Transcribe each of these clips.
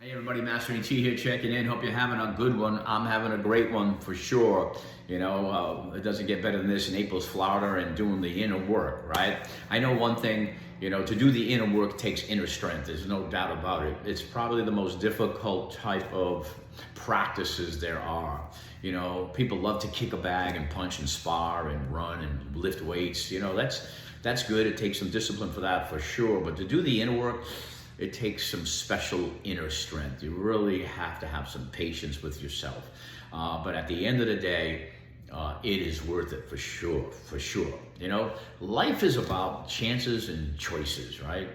Hey everybody, Master ET here checking in. Hope you're having a good one. I'm having a great one for sure. It doesn't get better than this in Naples, Florida, and doing the inner work, right? I know one thing, to do the inner work takes inner strength. There's no doubt about it. It's probably the most difficult type of practices there are. People love to kick a bag and punch and spar and run and lift weights. That's good. It takes some discipline for that for sure. But to do the inner work, it takes some special inner strength. You really have to have some patience with yourself. But at the end of the day, it is worth it for sure, for sure. Life is about chances and choices, right?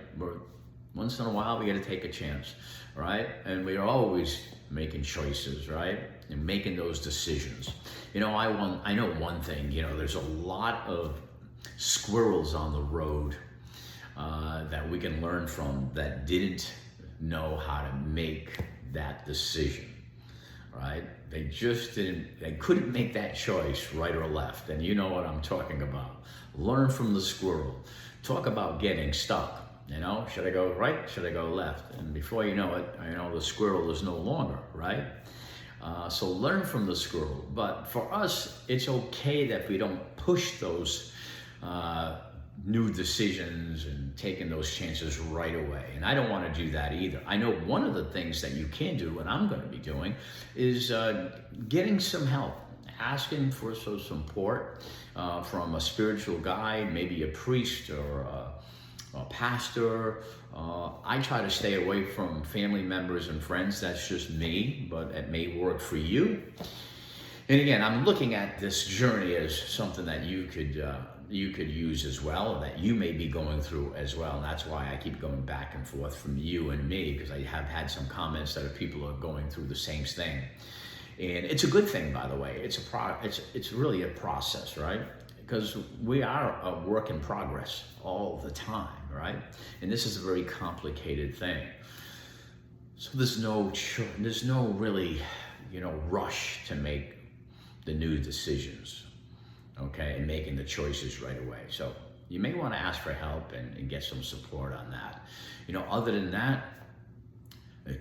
Once in a while, we got to take a chance, right? And we are always making choices, right? And making those decisions. I know one thing, there's a lot of squirrels on the road that we can learn from that didn't know how to make that decision, right? They couldn't make that choice, right or left. And you know what I'm talking about. Learn from the squirrel. Talk about getting stuck. Should I go right? Should I go left? And before you know it, the squirrel is no longer, right? So learn from the squirrel. But for us, it's okay that we don't push those new decisions and taking those chances right away. And I don't want to do that either. I know one of the things that you can do, and I'm going to be doing, is getting some help, asking for some support from a spiritual guide, maybe a priest or a pastor. I try to stay away from family members and friends. That's just me, but it may work for you. And again, I'm looking at this journey as something that you could use as well, that you may be going through as well. And that's why I keep going back and forth from you and me, because I have had some comments that people are going through the same thing. And it's a good thing, by the way. It's really a process, right? Because we are a work in progress all the time, right? And this is a very complicated thing. So there's no really, rush to make the new decisions, okay, and making the choices right away. So you may want to ask for help and get some support on that. Other than that,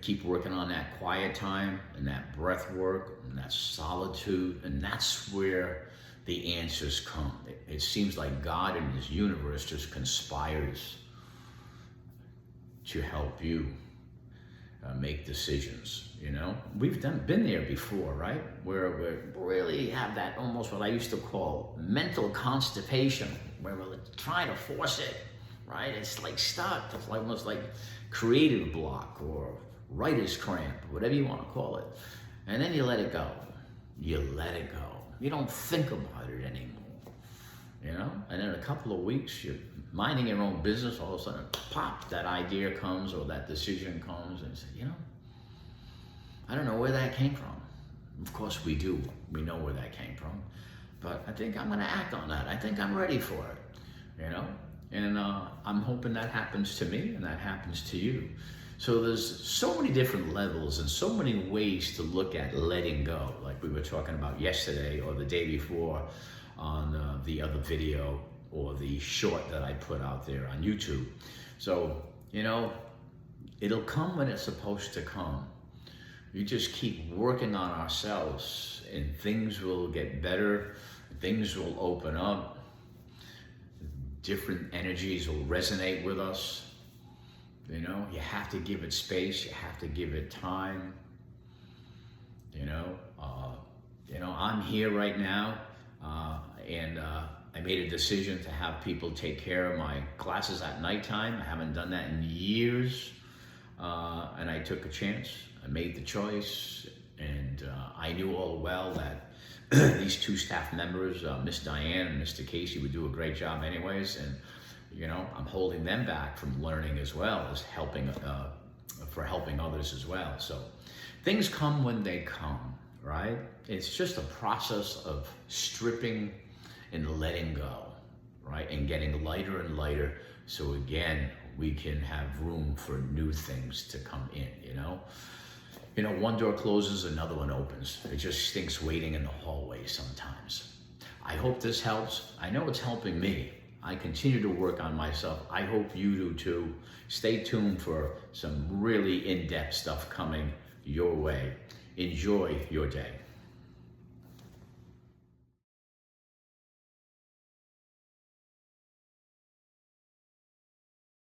keep working on that quiet time and that breath work and that solitude, and that's where the answers come. It seems like God and His universe just conspires to help you make decisions. We've been there before, right? Where we really have that almost what I used to call mental constipation, where we're trying to force it, right? It's like stuck. It's like almost like creative block or writer's cramp, whatever you want to call it. And then you let it go. You let it go. You don't think about it anymore. And in a couple of weeks, you're minding your own business, all of a sudden, pop, that idea comes or that decision comes, and you say, I don't know where that came from. Of course we do. We know where that came from. But I think I'm going to act on that. I think I'm ready for it, And I'm hoping that happens to me and that happens to you. So there's so many different levels and so many ways to look at letting go, like we were talking about yesterday or the day before on the other video or the short that I put out there on YouTube. So, it'll come when it's supposed to come. You just keep working on ourselves and things will get better. Things will open up. Different energies will resonate with us. You have to give it space. You have to give it time. I'm here right now, and I made a decision to have people take care of my classes at nighttime. I haven't done that in years, and I took a chance. I made the choice, and I knew all well that these two staff members, Miss Diane and Mr. Casey, would do a great job anyways, and I'm holding them back from learning as well as helping others as well. So things come when they come, right? It's just a process of stripping and letting go, right? And getting lighter and lighter. So again, we can have room for new things to come in, one door closes, another one opens. It just stinks waiting in the hallway sometimes. I hope this helps. I know it's helping me. I continue to work on myself. I hope you do too. Stay tuned for some really in-depth stuff coming your way. Enjoy your day.